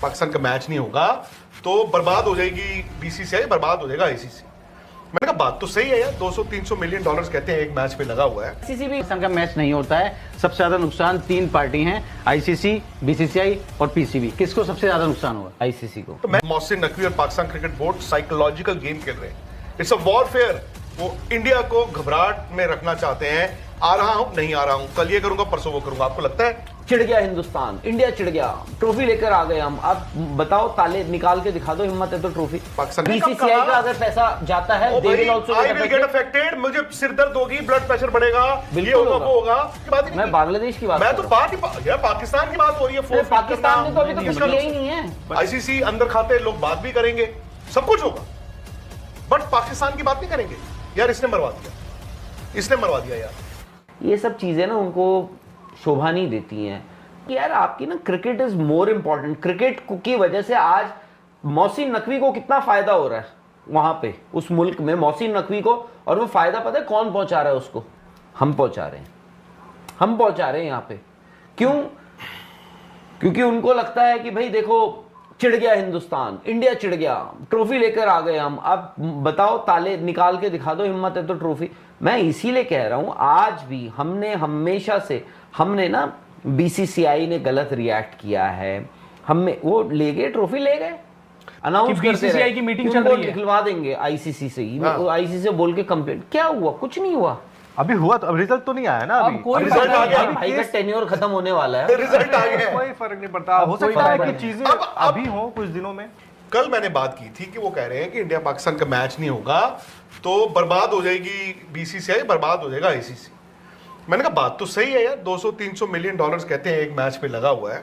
पाकिस्तान का मैच नहीं होगा तो बर्बाद हो जाएगी बीसीसीआई, बर्बाद हो जाएगा आईसीसी। मैंने कहा बात तो सही है यार, 200-300 मिलियन डॉलर्स कहते हैं एक मैच पे लगा हुआ है। आईसीसी भी पाकिस्तान का मैच नहीं होता है, सबसे ज्यादा नुकसान तीन पार्टी हैं, आईसीसी, बीसीसीआई और पीसीबी। किसको सबसे ज्यादा नुकसान हुआ? आईसीसी को। तो मैं मोहसिन नकवी और Pakistan cricket board psychological game खेल रहे हैं, इट्स अ वॉरफेयर। वो इंडिया को घबराहट में रखना चाहते हैं, आ रहा हूं नहीं आ रहा हूं, कल ये करूंगा परसों वो करूंगा। आपको लगता है चिढ़ गया हिंदुस्तान, इंडिया चिढ़ गया, ट्रॉफी लेकर आ गए हम। अब बताओ, ताले निकाल के दिखा दो, हिम्मत है तो ट्रॉफी। पाकिस्तान बीसीसीआई का अगर पैसा जाता है, they will also get affected, मुझे सिर दर्द होगी, ब्लड प्रेशर बढ़ेगा, ये होगा वो होगा। मैं बांग्लादेश की बात, मैं तो बात ही यार पाकिस्तान की बात हो रही है। पाकिस्तान ने तो अभी तक किया ही नहीं है। आईसीसी अंदर खाते लोग बात भी करेंगे, सब कुछ होगा, बट पाकिस्तान की बात नहीं करेंगे। यार इसने मरवा दिया, इसने मरवा दिया यार। ये सब चीजें ना उनको शोभा नहीं देती हैं कि यार आपकी ना cricket is more important. Cricket की वजह से आज मोहसिन नकवी को कितना फायदा हो रहा है वहां पे, उस मुल्क में मोहसिन नकवी को। और वो फायदा पता है कौन पहुंचा रहा है उसको? हम पहुंचा रहे हैं, हम पहुंचा रहे हैं यहाँ पे। क्यों? क्योंकि उनको लगता है कि भाई देखो, चिढ़ गया हिंदुस्तान, इंडिया चिढ़ गया, ट्रॉफी लेकर आ गए हम। अब बताओ, ताले निकाल के दिखा दो, हिम्मत है तो ट्रॉफी। मैं इसीलिए कह रहा हूं, आज भी हमने हमेशा से हमने ना बीसीसीआई ने गलत रिएक्ट किया है। हमें वो ले गए, ट्रॉफी ले गए, अनाउंस करते बीसीसीआई की मीटिंग चल रही है, निकलवा देंगे आईसीसी से ही। आईसीसी से बोल के कंप्लेंट, क्या हुआ? कुछ नहीं हुआ अभी हुआ तो अब रिजल्ट तो नहीं आया ना। अभी कोई रिजल्ट आ गया, भाई का टेन्योर खत्म होने वाला है, रिजल्ट आ गया। कोई फर्क नहीं पड़ता। हो सकता है कि चीजें अभी हो कुछ दिनों में। कल मैंने बात की थी कि वो कह रहे हैं कि इंडिया पाकिस्तान का मैच नहीं होगा तो बर्बाद हो जाएगी बीसीसीआई, बर्बाद हो जाएगा आईसीसी। मैंने कहा बात तो सही है यार, 200-300 मिलियन डॉलर्स कहते हैं एक मैच पे लगा हुआ है,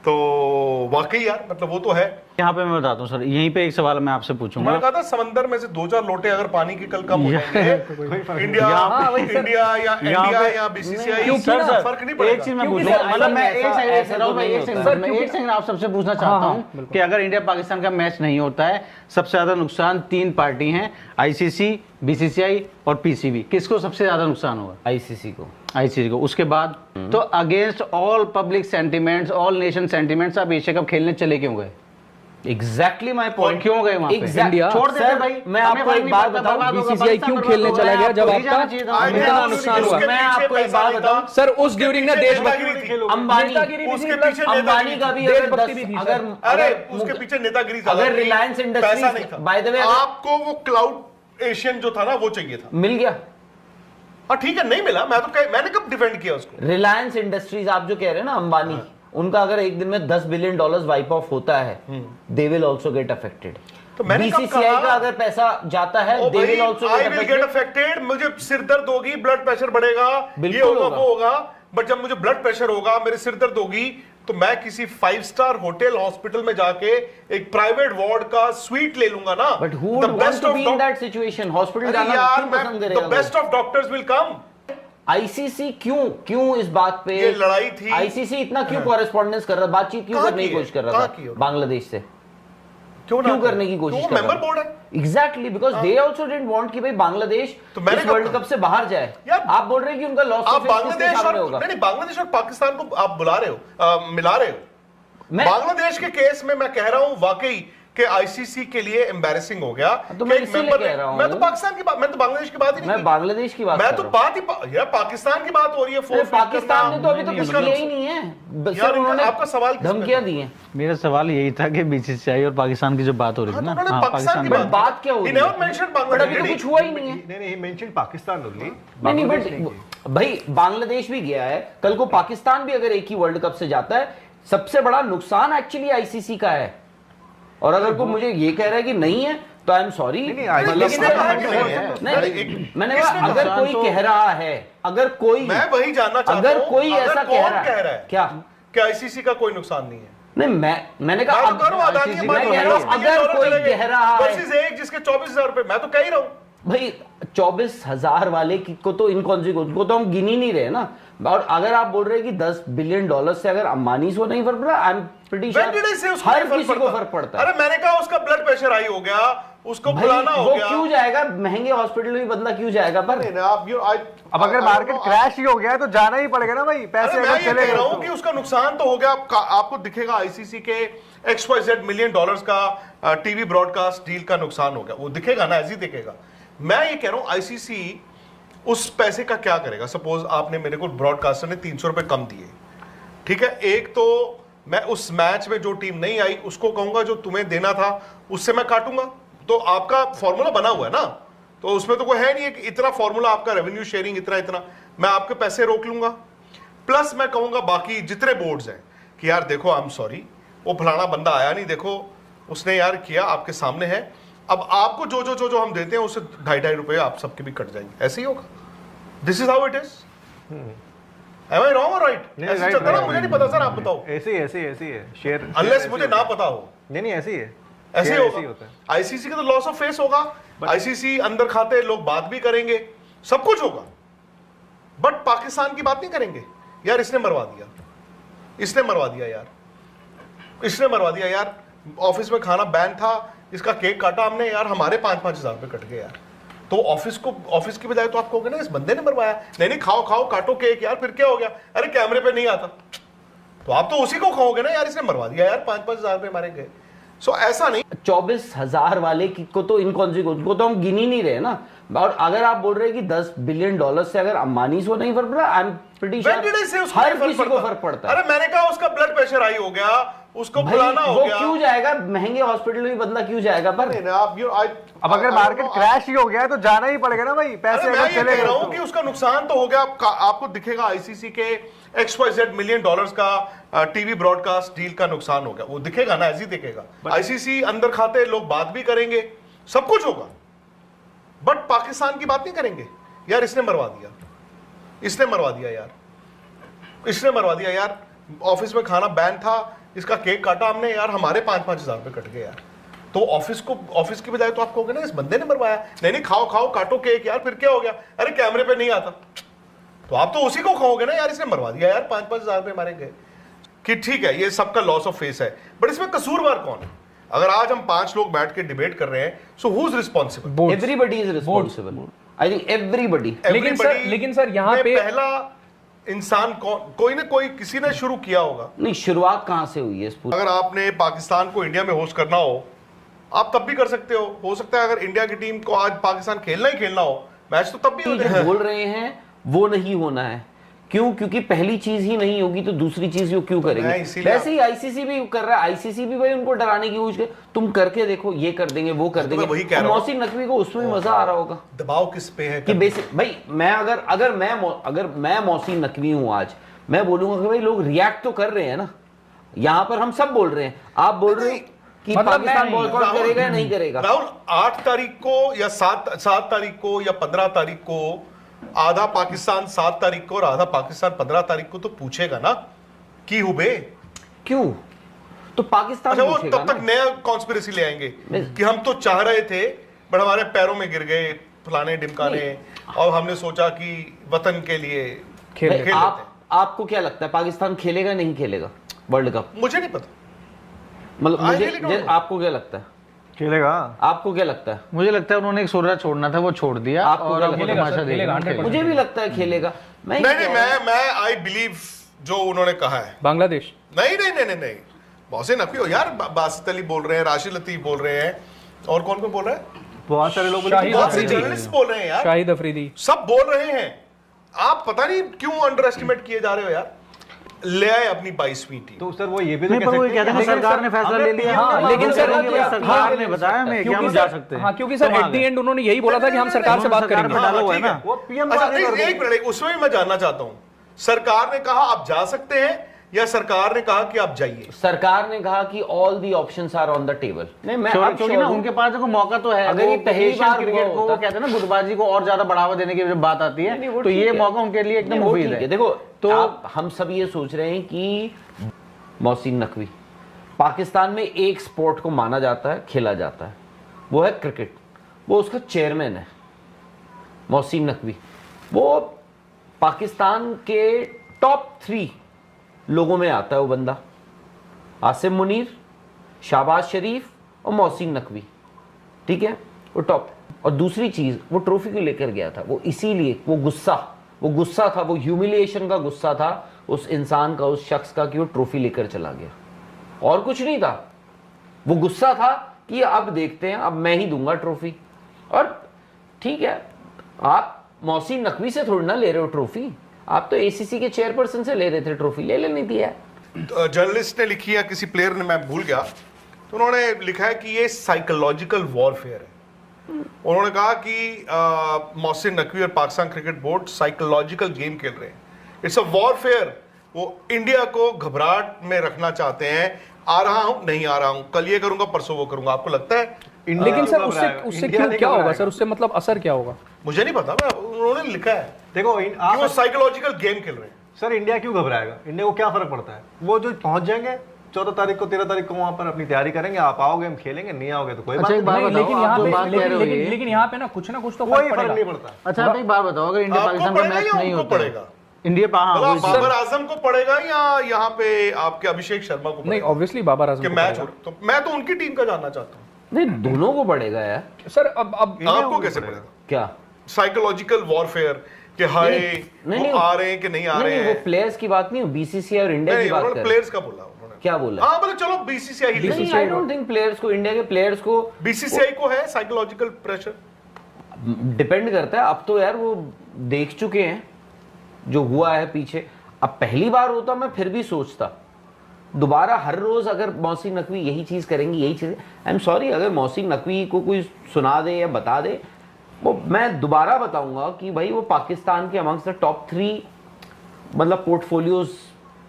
तो वाकई यार मतलब वो तो है। यहाँ पे मैं बताता हूँ सर, यहीं पे एक सवाल मैं आपसे पूछूंगा। मैंने कहा था समंदर में से 2-4 लोटे अगर पानी के कल कम हो जाएंगे, इंडिया या बीसीसीआई फर्क नहीं पड़ेगा। एक चीज मैं पूछूंगा, मतलब मैं एक सेकंड आप सबसे पूछना चाहता हूँ कि अगर इंडिया पाकिस्तान का मैच नहीं होता है, सबसे ज्यादा नुकसान तीन पार्टी हैं, आईसीसी, बीसीसीआई और पीसीबी। किसको सबसे ज्यादा नुकसान होगा? आईसीसी को। आईसीसी को। उसके बाद तो against all public sentiments, all nation sentiments, आप एशिया कप खेलने चले क्यों गए? Exactly my point. क्यों गए वहां पे? इंडिया छोड़ देते भाई। मैं आपको एक बात बताऊं, बीसीसीआई क्यों खेलने चला गया जब आपका इतना नुकसान हुआ? मैं आपको एक बात बताऊं सर, उस ड्यूरिंग ना देशभक्ति अंबानी का भी अरे उसके पीछे नेतागिरी था, अगर Reliance industries by the way आपको वो क्लाउड एशियन जो था ना वो चाहिए था, मिल गया। हाँ ठीक है, नहीं मिला, मैंने कब डिफेंड किया उसको? रिलायंस इंडस्ट्रीज आप जो कह रहे हैं ना, अंबानी, उनका अगर एक दिन में $10 बिलियन वाइप ऑफ होता है, they will also get affected. तो मैंने बीसीसीआई का अगर पैसा जाता है, they will also get affected. मुझे सिर दर्द होगी, ब्लड प्रेशर बढ़ेगा, ये होगा वो होगा, बट जब मुझे ब्लड प्रेशर होगा, मेरे सिर दर्द होगी, तो मैं किसी 5 स्टार होटल हॉस्पिटल में जाके एक प्राइवेट वार्ड का स्वीट ले लूंगा ना। But who would want to be in that situation? Hospital जाना क्यों पसंद करेगा? The best of doctors will come. ICC क्यों इस बात पे ये लड़ाई थी? आईसीसी इतना क्यों कॉरेस्पॉन्डेंस कर रहा, बातचीत क्यों करने की कोशिश कर रहा था बांग्लादेश से? क्यों करने की कोशिश कर रहा है? मेंबर बोर्ड है। Exactly, because they also didn't want कि भाई बांग्लादेश इस वर्ल्ड कप से बाहर जाए। आप बोल रहे हैं कि उनका लॉस बांग्लादेश और पाकिस्तान को आप बुला रहे हो, मिला रहे हो। बांग्लादेश के केस में मैं कह रहा हूं वाकई कि आईसीसी के लिए एम्बैरेसिंग हो गया। तो मैं इसीलिए कह रहा हूं, मैं तो पाकिस्तान की बात, मैं तो बांग्लादेश की बात ही नहीं, मैं बांग्लादेश की बात, मैं तो बात ही यार पाकिस्तान की बात हो रही है। पाकिस्तान ने तो अभी तक कुछ किया ही नहीं है सर। उन्होंने आपका सवाल धमकियां दी हैं। मेरा सवाल यही था कि बीसीसीआई और पाकिस्तान की जो बात हो रही थी ना, पाकिस्तान की बात क्या हो रही है? अभी तो कुछ हुआ ही नहीं है। नहीं, मेंशन पाकिस्तान ओनली। नहीं, बट भाई बांग्लादेश भी गया है, कल को पाकिस्तान भी अगर एक ही वर्ल्ड कप से जाता है, सबसे बड़ा नुकसान एक्चुअली आईसीसी का है। और अगर कोई मुझे ये कह रहा है कि नहीं है, तो आई एम सॉरी। मैंने कहा अगर कोई कह रहा है, अगर कोई, मैं वही जानना चाहता हूं, अगर कोई ऐसा कह रहा है क्या कि आईसीसी का कोई नुकसान नहीं है? नहीं, मैंने कहा अगर कोई कह रहा है जिसके 24,000 रुपए, मैं तो कह ही रहा हूं भाई 24,000 वाले को तो इनकॉन्सिक्वेंस को तो हम गिन ही नहीं रहे ना। और अगर आप बोल रहे हैं कि $10 बिलियन से अगर अंबानी को नहीं फर्क पड़ा, आई एम प्रीटी श्योर हर किसी को फर्क पड़ता है। अरे मैंने कहा उसका ब्लड प्रेशर हाई हो गया, उसको भाई, बुलाना हो वो गया। क्यों जाएगा महंगे हॉस्पिटल में, बंदा क्यों जाएगा? पर अब अगर मार्केट क्रैश ही हो गया है तो जाना ही पड़ेगा ना भाई, पैसे मैं अगर ये चले कह रहा गए हूं कि उसका नुकसान तो हो गया। आपको दिखेगा आईसीसी के XYZ मिलियन डॉलर्स का टीवी ब्रॉडकास्ट डील का नुकसान हो गया, वो दिखेगा ना, ऐसे ही दिखेगा। मैं ये कह रहा हूं आईसीसी उस पैसे का क्या करेगा? सपोज आपने मेरे को ब्रॉडकास्टर ने 300 रुपए कम दिए, ठीक है, एक तो मैं उस मैच में जो टीम नहीं आई उसको कहूंगा जो तुम्हें देना था उससे मैं काटूंगा, तो आपका फॉर्मूला बना हुआ है ना, तो उसमें तो कोई है नहीं कि इतना फॉर्मूला आपका रेवेन्यू शेयरिंग इतना इतना, मैं आपके पैसे रोक लूंगा। प्लस मैं कहूंगा बाकी जितने बोर्ड्स हैं कि यार देखो आई एम सॉरी, वो फलाना बंदा आया नहीं, देखो उसने यार किया, आपके सामने है, अब आपको जो जो जो जो हम देते हैं उससे 2.5 रुपए आप सबके भी कट जाएंगे, ऐसे ही होगा। This is how it is. Am I wrong or right? ऐसे चलता ना, मुझे नहीं पता सर, आप बताओ। ऐसे ही है शेयर, अनलेस मुझे ना पता हो, नहीं ऐसे ही है, ऐसे शेयर ही होता है। आईसीसी का तो लॉस ऑफ फेस होगा, आईसीसी अंदर खाते लोग बात भी करेंगे, सब कुछ होगा, बट पाकिस्तान की बात नहीं करेंगे। यार इसने मरवा दिया, इसने मरवा दिया यार, इसने मरवा दिया यार, ऑफिस में खाना बैन था, इसका केक काटा हमने यार, हमारे 5-5 हज़ार रुपए कट गए यार। तो ऑफिस की बजाय तो आप कहोगे ना इस बंदे ने मरवाया, नहीं खाओ खाओ काटो केक यार, फिर क्या हो गया, अरे कैमरे पे नहीं आता, तो आप तो उसी को कहोगे ना यार इसने मरवा दिया यार, 5-5 हज़ार रुपए मारे गए। सो ऐसा नहीं, 24,000 वाले को तो इनकॉन्सिक्वेंस को तो हम गिन ही नहीं रहे ना। और अगर आप बोल रहे हैं कि $10 बिलियन से अगर अंबानी को नहीं फर्क पड़ा, आई एम प्रीटी श्योर हर किसी को फर्क पड़ता है। अरे मैंने कहा उसका ब्लड प्रेशर हाई हो गया, उसको बुलाना हो गया, वो क्यों जाएगा महंगे हॉस्पिटल में, बंदा क्यों जाएगा? पर अब अगर मार्केट क्रैश ही हो गया है तो जाना ही पड़ेगा ना भाई, पैसे मैं अगर ये चले कह रहा गए हूं कि उसका नुकसान तो हो गया। आपको दिखेगा आईसीसी के XYZ मिलियन डॉलर्स का टीवी ब्रॉडकास्ट डील का नुकसान हो गया, वो दिखेगा ना, ऐसे ही दिखेगा। आईसीसी अंदर खाते लोग बात भी करेंगे, सब कुछ होगा, बट पाकिस्तान की बात नहीं करेंगे। यार इसने मरवा दिया, इसने मरवा दिया यार, इसने मरवा दिया यार, ऑफिस में खाना बैन था, इसका केक काटा हमने यार, हमारे 5-5 हज़ार रुपए कट गए यार। तो ऑफिस की बजाय तो आप कहोगे ना इस बंदे ने मरवाया, नहीं खाओ खाओ काटो केक यार, फिर क्या हो गया, अरे कैमरे पे नहीं आता, तो आप तो उसी को कहोगे ना यार इसने मरवा दिया यार, 5-5 हज़ार रुपए मारे गए। कि ठीक है ये सबका लॉस ऑफ फेस है, बट इसमें कसूरवार कौन है? अगर आज हम 5 लोग बैठ के डिबेट कर रहे हैं, so who is responsible? Everybody is responsible, I think everybody. लेकिन सर यहाँ पे पहला इंसान कोई ना कोई किसी ने शुरू किया होगा। नहीं, शुरुआत कहां से हुई है? अगर आपने पाकिस्तान को इंडिया में होस्ट करना हो, आप तब भी कर सकते हो सकता है अगर इंडिया की टीम को आज पाकिस्तान खेलना ही खेलना हो मैच, तो तब भी हो जाए। बोल रहे हैं वो नहीं होना है, क्यों? क्योंकि पहली चीज ही नहीं होगी तो दूसरी चीज वो क्यों करेंगे? वैसे ही आईसीसी भी कर रहा है, आईसीसी भी भाई उनको डराने की कोशिश, तुम करके देखो, ये कर देंगे वो कर देंगे। वही कह रहा हूं, मोहसिन नकवी को उसमें मजा आ रहा होगा। दबाव किस पे है कि बेसिक भाई, मैं अगर मैं मोहसिन नकवी हूं आज, मैं बोलूंगा कि भाई लोग रिएक्ट तो कर रहे हैं ना, यहां पर हम सब बोल रहे हैं, आप बोल रहे हैं कि पाकिस्तान बॉयकॉट करेगा या नहीं करेगा। राहुल 8 तारीख को या 7 तारीख को या 15 तारीख को, आधा पाकिस्तान 7 तारीख को और आधा पाकिस्तान 15 तारीख को तो पूछेगा ना कि हुबे क्यों? तो पाकिस्तान अच्छा, वो पूछेगा तब तक नया कॉन्स्पिरेसी ले आएंगे कि हम तो चाह रहे थे बट हमारे पैरों में गिर गए फलाने ढिमकाने, और हमने सोचा कि वतन के लिए खेल लेते हैं। आपको क्या लगता है पाकिस्तान खेलेगा नहीं खेलेगा वर्ल्ड कप? मुझे नहीं पता, मतलब मुझे आपको क्या लगता है खेलेगा? आपको क्या लगता है? मुझे लगता है उन्होंने एक सोरा छोड़ना था, वो छोड़ दिया। आपको और क्या अब वो लगता है? तमाशा देखेगा। मुझे भी लगता है खेलेगा। नहीं मैं आई बिलीव जो उन्होंने कहा है। बांग्लादेश नहीं मोहसिन नकवी हो यार, बासित अली बोल रहे हैं, राशिद लतीफ बोल रहे हैं, और कौन बोल रहा है? बहुत सारे लोग बहुत से जर्नलिस्ट बोल रहे हैं यार, शाहिद अफरीदी, सब बोल रहे हैं। आप पता नहीं क्यों अंडर एस्टिमेट किए जा रहे हो यार। ले आए अपनी 22वीं टीम। तो सर वो ये भी नहीं, पर वो ये कहते हैं सरकार ने फैसला ले लिया। हाँ, लेकिन सर सरकार ने बताया हमें कि हम जा सकते हैं। हाँ, क्योंकि सर एट द एंड उन्होंने यही बोला था कि हम सरकार से बात करेंगे। डाला हुआ है ना। वो पीएम अच्छा एक मिनट, उसमें भी मैं जानना चाहता हूं, सरकार ने कहा आप जा सकते हैं या सरकार ने कहा कि आप जाइए? सरकार ने कहा कि all the options are on the table. नहीं, मैं क्योंकि ना उनके पास देखो मौका तो है। अगर ये पहली बार क्रिकेट को वो कहते हैं ना गुटबाजी को और ज्यादा बढ़ावा देने की जब बात आती है, तो ये मौका उनके लिए एकदम मुफीद है। देखो तो हम सब ये सोच रहे हैं कि मोहसिन नकवी, पाकिस्तान में एक स्पोर्ट को माना जाता है, खेला जाता है, वो है क्रिकेट। वो उसका चेयरमैन है मोहसिन नकवी। वो पाकिस्तान के टॉप 3 लोगों में आता है वो बंदा। आसिम मुनीर, शाहबाज शरीफ और मोहसिन नकवी, ठीक है, वो टॉप। और दूसरी चीज, वो ट्रॉफी को लेकर गया था वो इसीलिए, वो गुस्सा था, वो ह्यूमिलिएशन का गुस्सा था उस इंसान का, उस शख्स का, कि वो ट्रॉफी लेकर चला गया, और कुछ नहीं था। वो गुस्सा था कि अब देखते हैं, अब मैं ही दूंगा ट्रॉफी। और ठीक है, आप मोहसिन नकवी से थोड़ी ना ले रहे हो ट्रॉफी, आप तो एसीसी के चेयरपर्सन से ले रहे थे ट्रॉफी, ले लेनी थी यार। जर्नलिस्ट ने लिखी है, किसी प्लेयर ने, मैं भूल गया, तो उन्होंने लिखा है कि ये साइकोलॉजिकल वॉरफेयर है। उन्होंने कहा कि मोहसिन नकवी और Pakistan cricket board psychological game खेल रहे हैं, इट्स अ वॉरफेयर। वो इंडिया को घबराहट में रखना चाहते हैं, आ रहा हूं, नहीं आ रहा हूं, कल ये करूंगा, परसों वो करूंगा। आपको लगता है? लेकिन सर उससे क्या होगा सर, उससे मतलब असर क्या होगा? मुझे नहीं पता, उन्होंने लिखा है। देखो वो साइकोलॉजिकल गेम खेल रहे हैं। सर इंडिया क्यों घबराएगा? इंडिया को क्या फर्क पड़ता है? वो जो पहुंच जाएंगे 14 तारीख को 13 तारीख को वहां पर अपनी तैयारी करेंगे, आप आओगे हम खेलेंगे, नहीं आओगे तो कोई बात नहीं। लेकिन यहाँ पे ना कुछ तो कोई फर्क नहीं पड़ता। अच्छा आप एक बात बताओ, अगर इंडिया पाकिस्तान का मैच नहीं होता पड़ेगा, इंडिया बाबर आजम को पड़ेगा या यहाँ पे आपके अभिषेक शर्मा को? नहीं, ऑब्वियसली बाबर आजम मैच, तो मैं तो उनकी टीम का जानना चाहता हूँ। नहीं, दोनों को पड़ेगा यार सर। अब आपको कैसे पड़ेगा? क्या साइकोलॉजिकल वॉरफेयर कि हाय वो आ रहे हैं कि नहीं आ रहे हैं? वो प्लेयर्स की बात नहीं, बीसीसीआई और इंडिया की बात कर रहे हैं। प्लेयर्स का बोला उन्होंने, क्या बोला? हाँ मतलब चलो बीसीसीआई ही नहीं, आई डोंट थिंक प्लेयर्स को, इंडिया के प्लेयर्स को, बीसीसीआई को है साइकोलॉजिकल प्रेशर। डिपेंड करता है। अब तो यार वो देख चुके हैं जो हुआ है पीछे। अब पहली बार होता मैं फिर भी सोचता, दोबारा हर रोज अगर मोहसिन नकवी यही चीज करेंगी, यही चीज, आई एम सॉरी, अगर मोहसिन नकवी को कोई सुना दे या बता दे, वो मैं दोबारा बताऊंगा कि भाई वो पाकिस्तान के अमंग्स द टॉप 3 मतलब पोर्टफोलियोज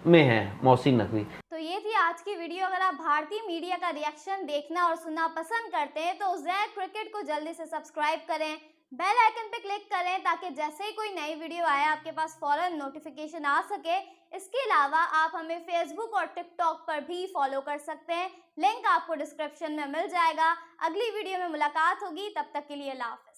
में है मोहसिन नकवी। तो ये थी आज की वीडियो। अगर आप भारतीय मीडिया का रिएक्शन देखना और सुनना पसंद करते हैं तो ज़ैक क्रिकेट को जल्दी से सब्सक्राइब करें, बेल आइकन पे क्लिक करें ताकि जैसे ही कोई नई वीडियो आए आपके पास फौरन नोटिफिकेशन आ सके। इसके अलावा आप हमें फेसबुक और टिकटॉक पर भी फॉलो कर सकते हैं, लिंक आपको डिस्क्रिप्शन में मिल जाएगा। अगली वीडियो में मुलाकात होगी, तब तक के लिए अल्लाह हाफ़िज़।